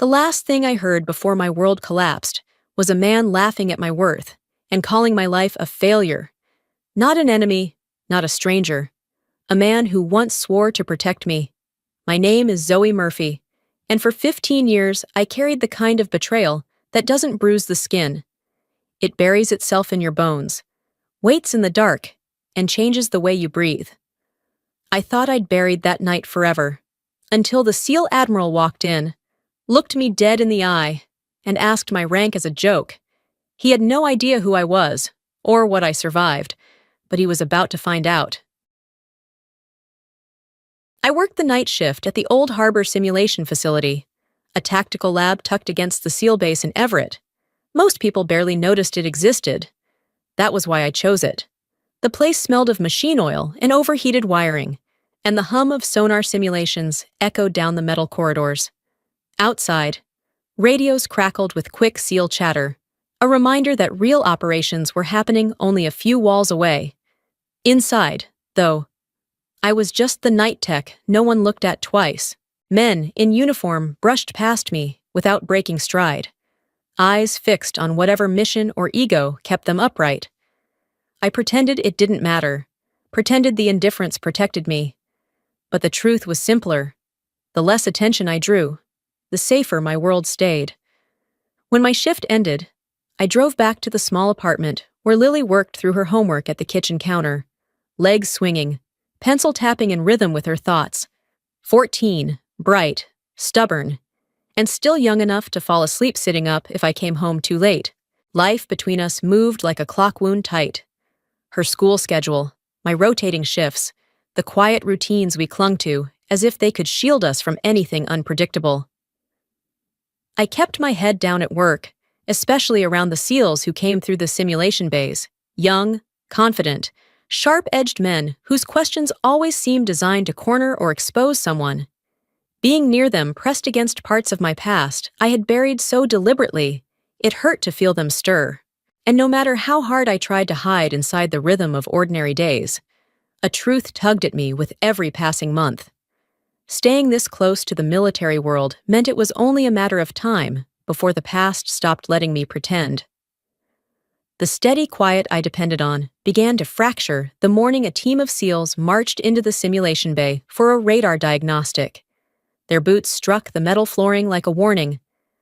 The last thing I heard before my world collapsed was a man laughing at my worth and calling my life a failure. Not an enemy, not a stranger. A man who once swore to protect me. My name is Zoe Murphy, and for 15 years I carried the kind of betrayal that doesn't bruise the skin. It buries itself in your bones, waits in the dark, and changes the way you breathe. I thought I'd buried that night forever, until the SEAL Admiral walked in, looked me dead in the eye, and asked my rank as a joke. He had no idea who I was, or what I survived, but he was about to find out. I worked the night shift at the Old Harbor Simulation Facility, a tactical lab tucked against the SEAL base in Everett. Most people barely noticed it existed. That was why I chose it. The place smelled of machine oil and overheated wiring, and the hum of sonar simulations echoed down the metal corridors. Outside, radios crackled with quick SEAL chatter, a reminder that real operations were happening only a few walls away. Inside, though, I was just the night tech no one looked at twice. Men in uniform brushed past me without breaking stride, eyes fixed on whatever mission or ego kept them upright. I pretended it didn't matter, pretended the indifference protected me. But the truth was simpler. The less attention I drew, the safer my world stayed. When my shift ended, I drove back to the small apartment where Lily worked through her homework at the kitchen counter, legs swinging, pencil tapping in rhythm with her thoughts. 14, bright, stubborn, and still young enough to fall asleep sitting up if I came home too late. Life between us moved like a clock wound tight. Her school schedule, my rotating shifts, the quiet routines we clung to as if they could shield us from anything unpredictable. I kept my head down at work, especially around the SEALs who came through the simulation bays, young, confident, sharp-edged men whose questions always seemed designed to corner or expose someone. Being near them pressed against parts of my past I had buried so deliberately, it hurt to feel them stir. And no matter how hard I tried to hide inside the rhythm of ordinary days, a truth tugged at me with every passing month. Staying this close to the military world meant it was only a matter of time before the past stopped letting me pretend. The steady quiet I depended on began to fracture the morning a team of SEALs marched into the simulation bay for a radar diagnostic. Their boots struck the metal flooring like a warning,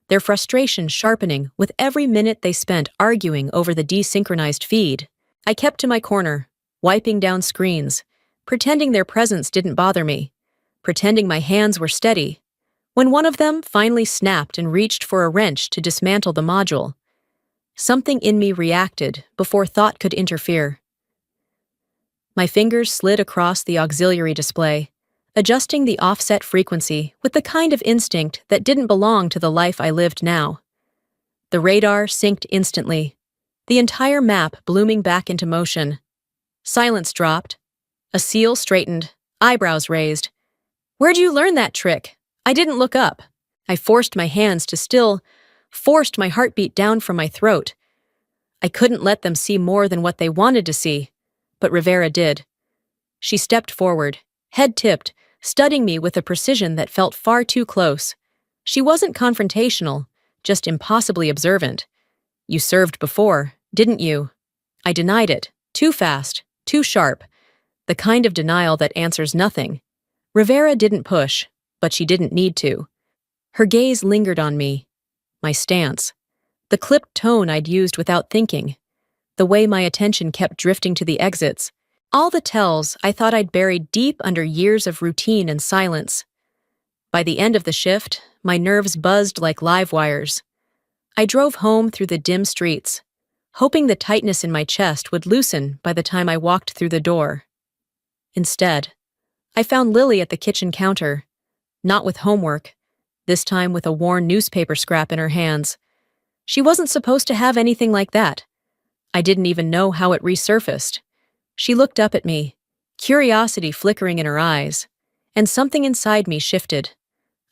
their frustration sharpening with every minute they spent arguing over the desynchronized feed. I kept to my corner, wiping down screens, pretending their presence didn't bother me, pretending my hands were steady, when one of them finally snapped and reached for a wrench to dismantle the module. Something in me reacted before thought could interfere. My fingers slid across the auxiliary display, adjusting the offset frequency with the kind of instinct that didn't belong to the life I lived now. The radar synced instantly, the entire map blooming back into motion. Silence dropped. A SEAL straightened, eyebrows raised. "Where'd you learn that trick?" I didn't look up. I forced my hands to still, forced my heartbeat down from my throat. I couldn't let them see more than what they wanted to see, but Rivera did. She stepped forward, head tipped, studying me with a precision that felt far too close. She wasn't confrontational, just impossibly observant. "You served before, didn't you?" I denied it, too fast, too sharp, the kind of denial that answers nothing. Rivera didn't push, but she didn't need to. Her gaze lingered on me, my stance, the clipped tone I'd used without thinking, the way my attention kept drifting to the exits, all the tells I thought I'd buried deep under years of routine and silence. By the end of the shift, my nerves buzzed like live wires. I drove home through the dim streets, hoping the tightness in my chest would loosen by the time I walked through the door. Instead, I found Lily at the kitchen counter, not with homework, this time with a worn newspaper scrap in her hands. She wasn't supposed to have anything like that. I didn't even know how it resurfaced. She looked up at me, curiosity flickering in her eyes, and something inside me shifted,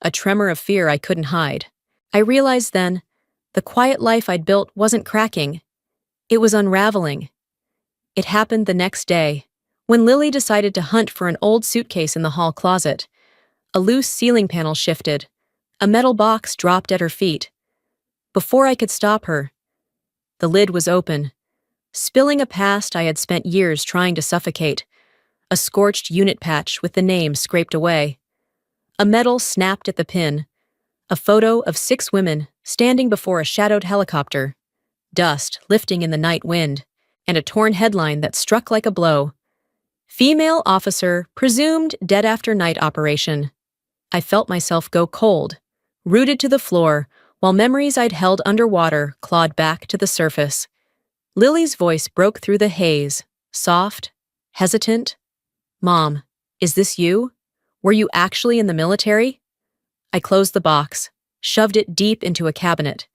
a tremor of fear I couldn't hide. I realized then, the quiet life I'd built wasn't cracking. It was unraveling. It happened the next day, when Lily decided to hunt for an old suitcase in the hall closet. A loose ceiling panel shifted, A metal box dropped at her feet. Before I could stop her, the lid was open, spilling a past I had spent years trying to suffocate, a scorched unit patch with the name scraped away. A medal snapped at the pin, a photo of 6 women standing before a shadowed helicopter, dust lifting in the night wind, and a torn headline that struck like a blow. Female officer presumed dead after night operation. I felt myself go cold, rooted to the floor, while memories I'd held underwater clawed back to the surface. Lily's voice broke through the haze, soft, hesitant. "Mom, is this you? Were you actually in the military?" I closed the box, shoved it deep into a cabinet.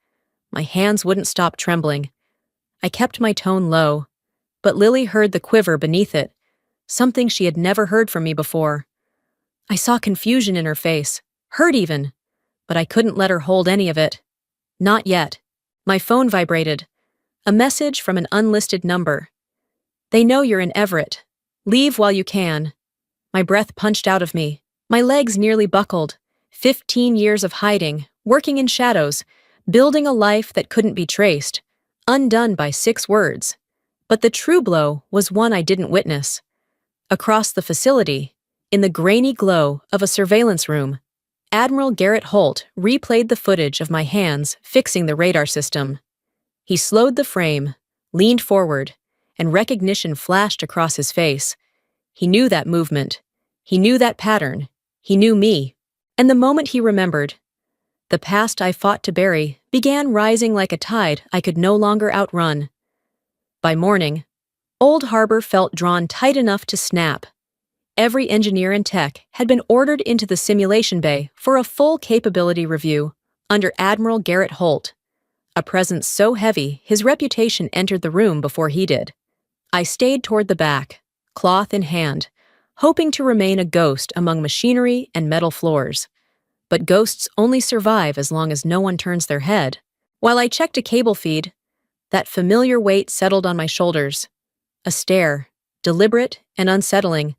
My hands wouldn't stop trembling. I kept my tone low, but Lily heard the quiver beneath it, something she had never heard from me before. I saw confusion in her face, hurt even, but I couldn't let her hold any of it. Not yet. My phone vibrated. A message from an unlisted number. "They know you're in Everett. Leave while you can." My breath punched out of me. My legs nearly buckled. 15 years of hiding, working in shadows, building a life that couldn't be traced, undone by 6 words. But the true blow was one I didn't witness. Across the facility, in the grainy glow of a surveillance room, Admiral Garrett Holt replayed the footage of my hands fixing the radar system. He slowed the frame, leaned forward, and recognition flashed across his face. He knew that movement. He knew that pattern. He knew me. And the moment he remembered, the past I fought to bury began rising like a tide I could no longer outrun. By morning, Old Harbor felt drawn tight enough to snap. Every engineer and tech had been ordered into the simulation bay for a full capability review under Admiral Garrett Holt, a presence so heavy his reputation entered the room before he did. I stayed toward the back, cloth in hand, hoping to remain a ghost among machinery and metal floors. But ghosts only survive as long as no one turns their head. While I checked a cable feed, that familiar weight settled on my shoulders. A stare, deliberate and unsettling.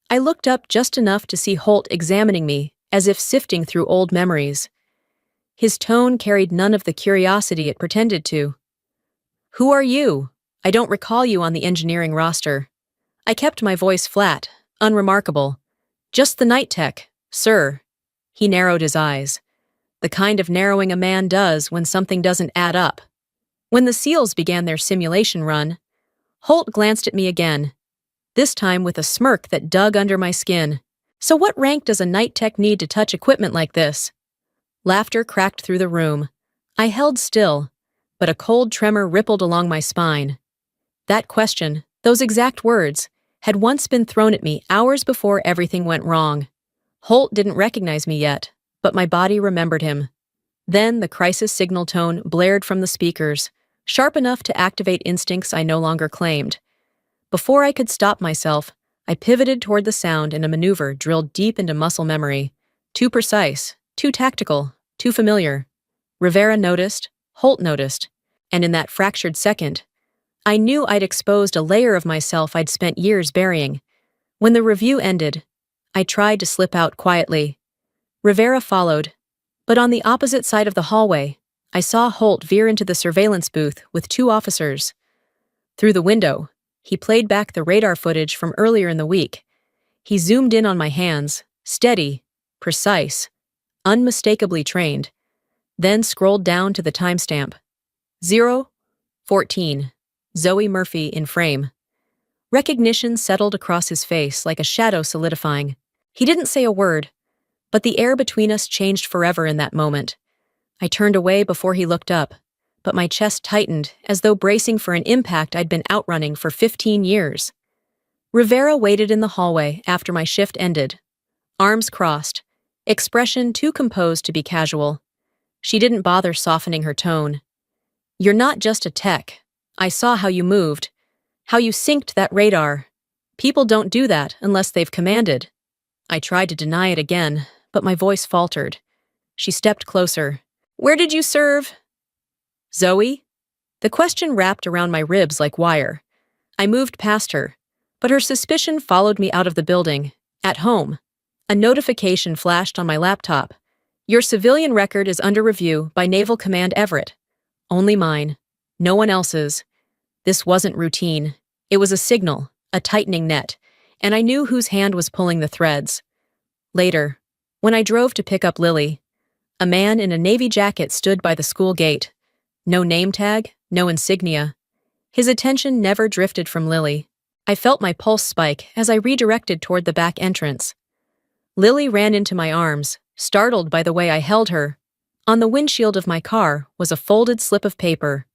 I looked up just enough to see Holt examining me, as if sifting through old memories. His tone carried none of the curiosity it pretended to. "Who are you? I don't recall you on the engineering roster." I kept my voice flat, unremarkable. "Just the night tech, sir." He narrowed his eyes. The kind of narrowing a man does when something doesn't add up. When the SEALs began their simulation run, Holt glanced at me again, this time with a smirk that dug under my skin. "So what rank does a night tech need to touch equipment like this?" Laughter cracked through the room. I held still, but a cold tremor rippled along my spine. That question, those exact words, had once been thrown at me hours before everything went wrong. Holt didn't recognize me yet, but my body remembered him. Then the crisis signal tone blared from the speakers, sharp enough to activate instincts I no longer claimed. Before I could stop myself, I pivoted toward the sound in a maneuver drilled deep into muscle memory. Too precise, too tactical, too familiar. Rivera noticed, Holt noticed, and in that fractured second, I knew I'd exposed a layer of myself I'd spent years burying. When the review ended, I tried to slip out quietly. Rivera followed, but on the opposite side of the hallway, I saw Holt veer into the surveillance booth with 2 officers. Through the window, he played back the radar footage from earlier in the week. He zoomed in on my hands, steady, precise, unmistakably trained, then scrolled down to the timestamp. 0:14. Zoe Murphy in frame. Recognition settled across his face like a shadow solidifying. He didn't say a word, but the air between us changed forever in that moment. I turned away before he looked up, but my chest tightened as though bracing for an impact I'd been outrunning for 15 years. Rivera waited in the hallway after my shift ended, arms crossed, expression too composed to be casual. She didn't bother softening her tone. "You're not just a tech. I saw how you moved, how you synced that radar. People don't do that unless they've commanded." I tried to deny it again, but my voice faltered. She stepped closer. "Where did you serve?" "Zoe?" The question wrapped around my ribs like wire. I moved past her, but her suspicion followed me out of the building. At home. A notification flashed on my laptop. Your civilian record is under review by Naval Command Everett. Only mine. No one else's. This wasn't routine. It was a signal, a tightening net, and I knew whose hand was pulling the threads. Later, when I drove to pick up Lily, a man in a navy jacket stood by the school gate. No name tag, no insignia. His attention never drifted from Lily. I felt my pulse spike as I redirected toward the back entrance. Lily ran into my arms, startled by the way I held her. On the windshield of my car was a folded slip of paper.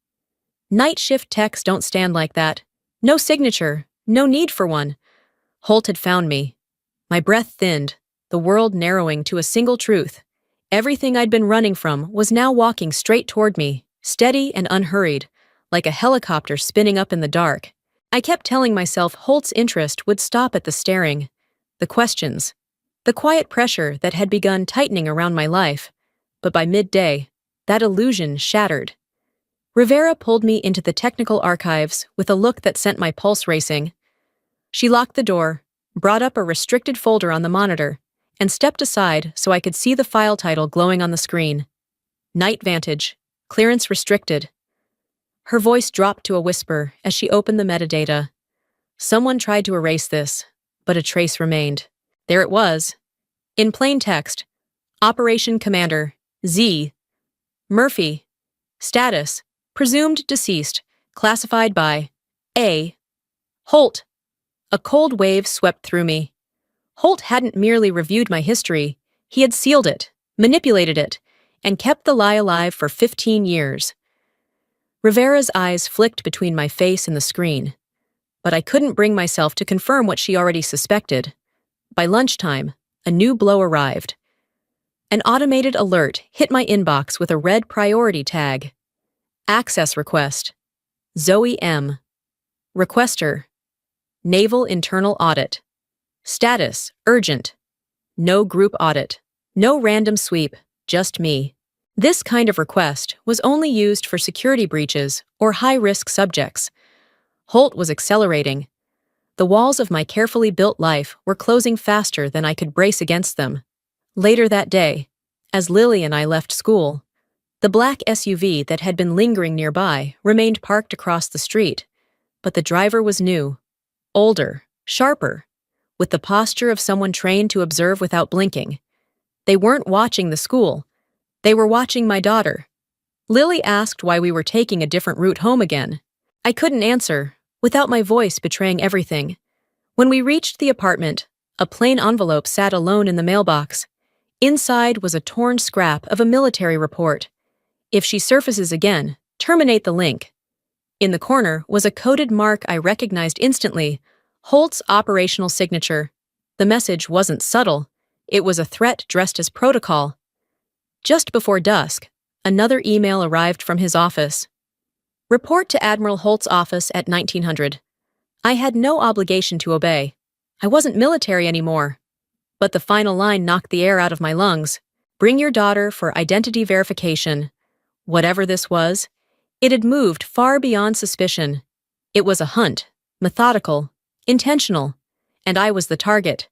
Night shift techs don't stand like that. No signature, no need for one. Holt had found me. My breath thinned, the world narrowing to a single truth. Everything I'd been running from was now walking straight toward me, steady and unhurried, like a helicopter spinning up in the dark. I kept telling myself Holt's interest would stop at the staring, the questions, the quiet pressure that had begun tightening around my life. But by midday, that illusion shattered. Rivera pulled me into the technical archives with a look that sent my pulse racing. She locked the door, brought up a restricted folder on the monitor, and stepped aside so I could see the file title glowing on the screen. Night Vantage. Clearance restricted. Her voice dropped to a whisper as she opened the metadata. Someone tried to erase this, but a trace remained. There it was. In plain text. Operation Commander, Z. Murphy. Status. Presumed deceased. Classified by A. Holt. A cold wave swept through me. Holt hadn't merely reviewed my history, he had sealed it, manipulated it, and kept the lie alive for 15 years. Rivera's eyes flicked between my face and the screen, but I couldn't bring myself to confirm what she already suspected. By lunchtime, a new blow arrived. An automated alert hit my inbox with a red priority tag. Access request. Zoe M. Requester. Naval Internal Audit. Status, urgent. No group audit. No random sweep, just me. This kind of request was only used for security breaches or high-risk subjects. Holt was accelerating. The walls of my carefully built life were closing faster than I could brace against them. Later that day, as Lily and I left school, the black SUV that had been lingering nearby remained parked across the street, but the driver was new, older, sharper, with the posture of someone trained to observe without blinking. They weren't watching the school. They were watching my daughter. Lily asked why we were taking a different route home again. I couldn't answer, without my voice betraying everything. When we reached the apartment, a plain envelope sat alone in the mailbox. Inside was a torn scrap of a military report. If she surfaces again, terminate the link. In the corner was a coded mark I recognized instantly, Holt's operational signature. The message wasn't subtle. It was a threat dressed as protocol. Just before dusk, another email arrived from his office. Report to Admiral Holt's office at 1900. I had no obligation to obey. I wasn't military anymore. But the final line knocked the air out of my lungs. Bring your daughter for identity verification. Whatever this was, it had moved far beyond suspicion. It was a hunt, methodical, intentional, and I was the target.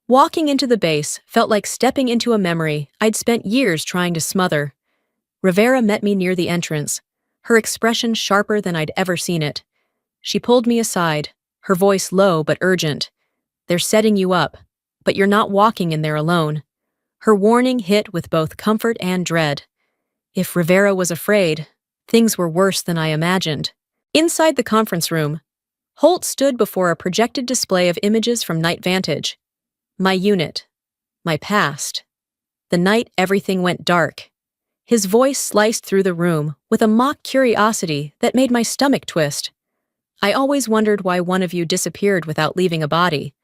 Walking into the base felt like stepping into a memory I'd spent years trying to smother. Rivera met me near the entrance, her expression sharper than I'd ever seen it. She pulled me aside, her voice low but urgent. They're setting you up, but you're not walking in there alone. Her warning hit with both comfort and dread. If Rivera was afraid, things were worse than I imagined. Inside the conference room, Holt stood before a projected display of images from Night Vantage. My unit. My past. The night everything went dark. His voice sliced through the room with a mock curiosity that made my stomach twist. I always wondered why one of you disappeared without leaving a body.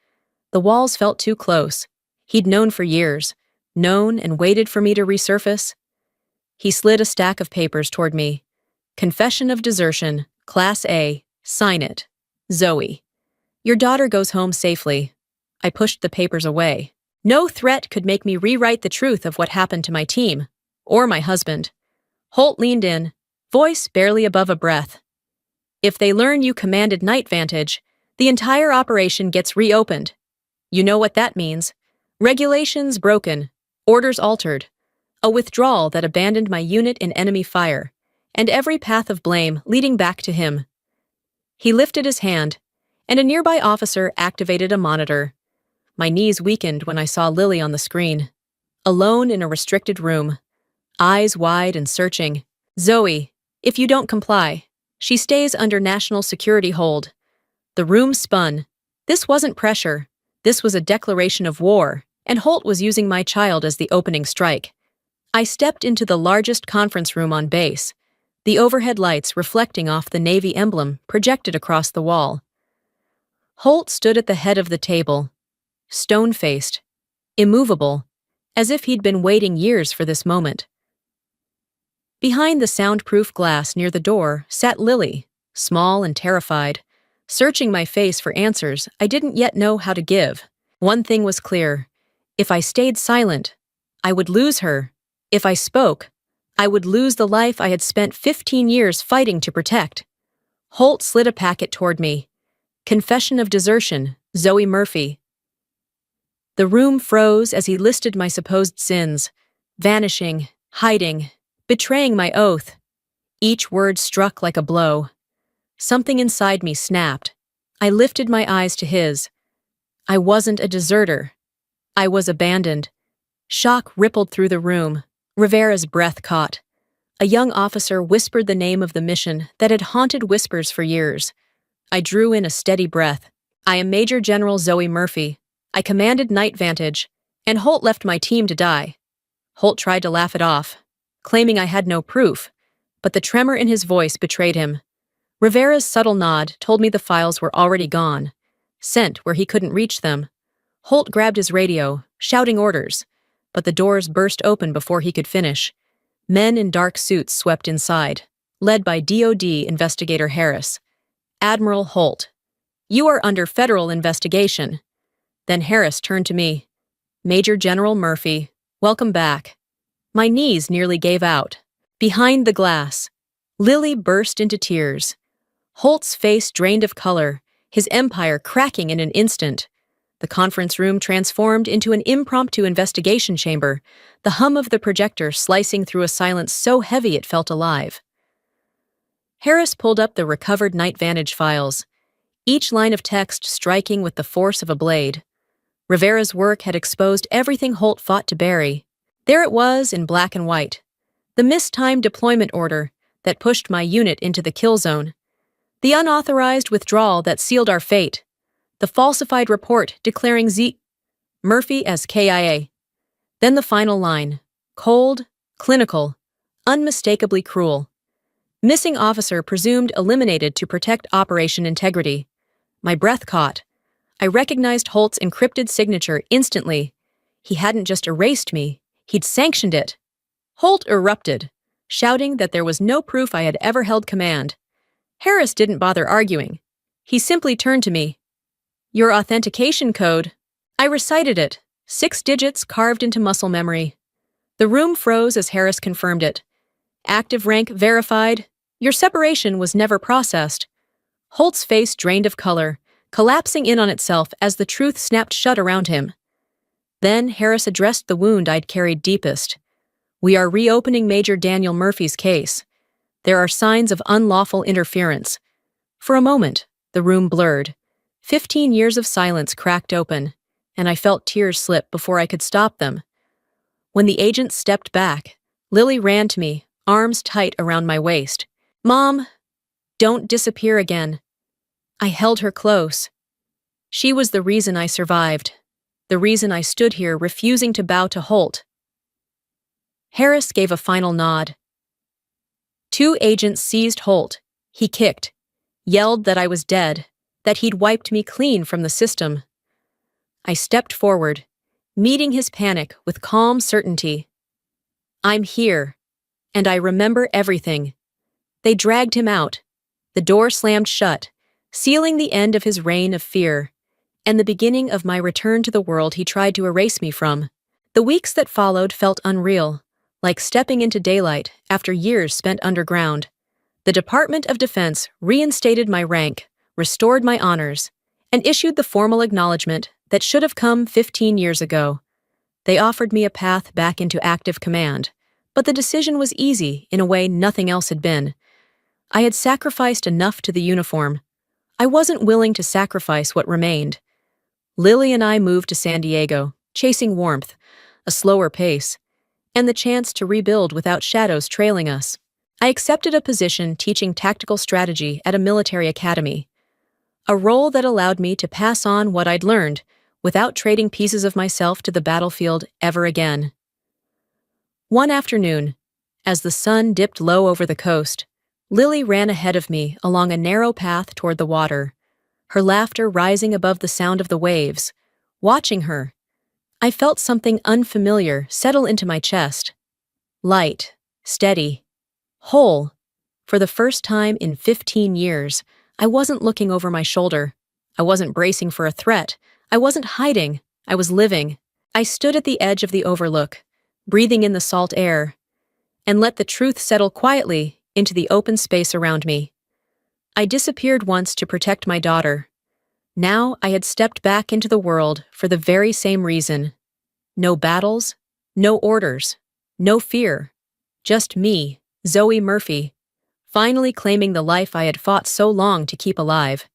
The walls felt too close. He'd known for years. Known and waited for me to resurface. He slid a stack of papers toward me. Confession of desertion, Class A. Sign it. Zoe. Your daughter goes home safely. I pushed the papers away. No threat could make me rewrite the truth of what happened to my team, or my husband. Holt leaned in, voice barely above a breath. If they learn you commanded Night Vantage, the entire operation gets reopened. You know what that means. Regulations broken, orders altered. A withdrawal that abandoned my unit in enemy fire, and every path of blame leading back to him. He lifted his hand, and a nearby officer activated a monitor. My knees weakened when I saw Lily on the screen, alone in a restricted room, eyes wide and searching. Zoe, if you don't comply, she stays under national security hold. The room spun. This wasn't pressure. This was a declaration of war, and Holt was using my child as the opening strike. I stepped into the largest conference room on base, the overhead lights reflecting off the Navy emblem projected across the wall. Holt stood at the head of the table, stone-faced, immovable, as if he'd been waiting years for this moment. Behind the soundproof glass near the door sat Lily, small and terrified, searching my face for answers I didn't yet know how to give. One thing was clear. If I stayed silent, I would lose her. If I spoke, I would lose the life I had spent 15 years fighting to protect. Holt slid a packet toward me. Confession of desertion, Zoe Murphy. The room froze as he listed my supposed sins, vanishing, hiding, betraying my oath. Each word struck like a blow. Something inside me snapped. I lifted my eyes to his. I wasn't a deserter. I was abandoned. Shock rippled through the room. Rivera's breath caught. A young officer whispered the name of the mission that had haunted whispers for years. I drew in a steady breath. I am Major General Zoe Murphy. I commanded Night Vantage, and Holt left my team to die. Holt tried to laugh it off, claiming I had no proof, but the tremor in his voice betrayed him. Rivera's subtle nod told me the files were already gone, sent where he couldn't reach them. Holt grabbed his radio, shouting orders, but the doors burst open before he could finish. Men in dark suits swept inside, led by DoD Investigator Harris. Admiral Holt, you are under federal investigation. Then Harris turned to me. Major General Murphy, welcome back. My knees nearly gave out. Behind the glass, Lily burst into tears. Holt's face drained of color, his empire cracking in an instant. The conference room transformed into an impromptu investigation chamber, the hum of the projector slicing through a silence so heavy it felt alive. Harris pulled up the recovered Night Vantage files, each line of text striking with the force of a blade. Rivera's work had exposed everything Holt fought to bury. There it was in black and white. The mistimed deployment order that pushed my unit into the kill zone. The unauthorized withdrawal that sealed our fate. The falsified report declaring Murphy as KIA. Then the final line. Cold, clinical, unmistakably cruel. Missing officer presumed eliminated to protect operation integrity. My breath caught. I recognized Holt's encrypted signature instantly. He hadn't just erased me, he'd sanctioned it. Holt erupted, shouting that there was no proof I had ever held command. Harris didn't bother arguing. He simply turned to me. Your authentication code. I recited it, 6 digits carved into muscle memory. The room froze as Harris confirmed it. Active rank verified. Your separation was never processed. Holt's face drained of color, collapsing in on itself as the truth snapped shut around him. Then Harris addressed the wound I'd carried deepest. We are reopening Major Daniel Murphy's case. There are signs of unlawful interference. For a moment, the room blurred. 15 years of silence cracked open, and I felt tears slip before I could stop them. When the agent stepped back, Lily ran to me, arms tight around my waist. Mom, don't disappear again. I held her close. She was the reason I survived, the reason I stood here refusing to bow to Holt. Harris gave a final nod. 2 agents seized Holt. He kicked, yelled that I was dead, that he'd wiped me clean from the system. I stepped forward, meeting his panic with calm certainty. I'm here, and I remember everything. They dragged him out. The door slammed shut, sealing the end of his reign of fear, and the beginning of my return to the world he tried to erase me from. The weeks that followed felt unreal, like stepping into daylight after years spent underground. The Department of Defense reinstated my rank, restored my honors, and issued the formal acknowledgement that should have come 15 years ago. They offered me a path back into active command, but the decision was easy in a way nothing else had been. I had sacrificed enough to the uniform. I wasn't willing to sacrifice what remained. Lily and I moved to San Diego, chasing warmth, a slower pace, and the chance to rebuild without shadows trailing us. I accepted a position teaching tactical strategy at a military academy, a role that allowed me to pass on what I'd learned without trading pieces of myself to the battlefield ever again. One afternoon, as the sun dipped low over the coast, Lily ran ahead of me along a narrow path toward the water, her laughter rising above the sound of the waves. Watching her, I felt something unfamiliar settle into my chest. Light, steady, whole. For the first time in 15 years, I wasn't looking over my shoulder. I wasn't bracing for a threat. I wasn't hiding. I was living. I stood at the edge of the overlook, breathing in the salt air, and let the truth settle quietly into the open space around me. I disappeared once to protect my daughter. Now I had stepped back into the world for the very same reason. No battles, no orders, no fear. Just me, Zoe Murphy, finally claiming the life I had fought so long to keep alive.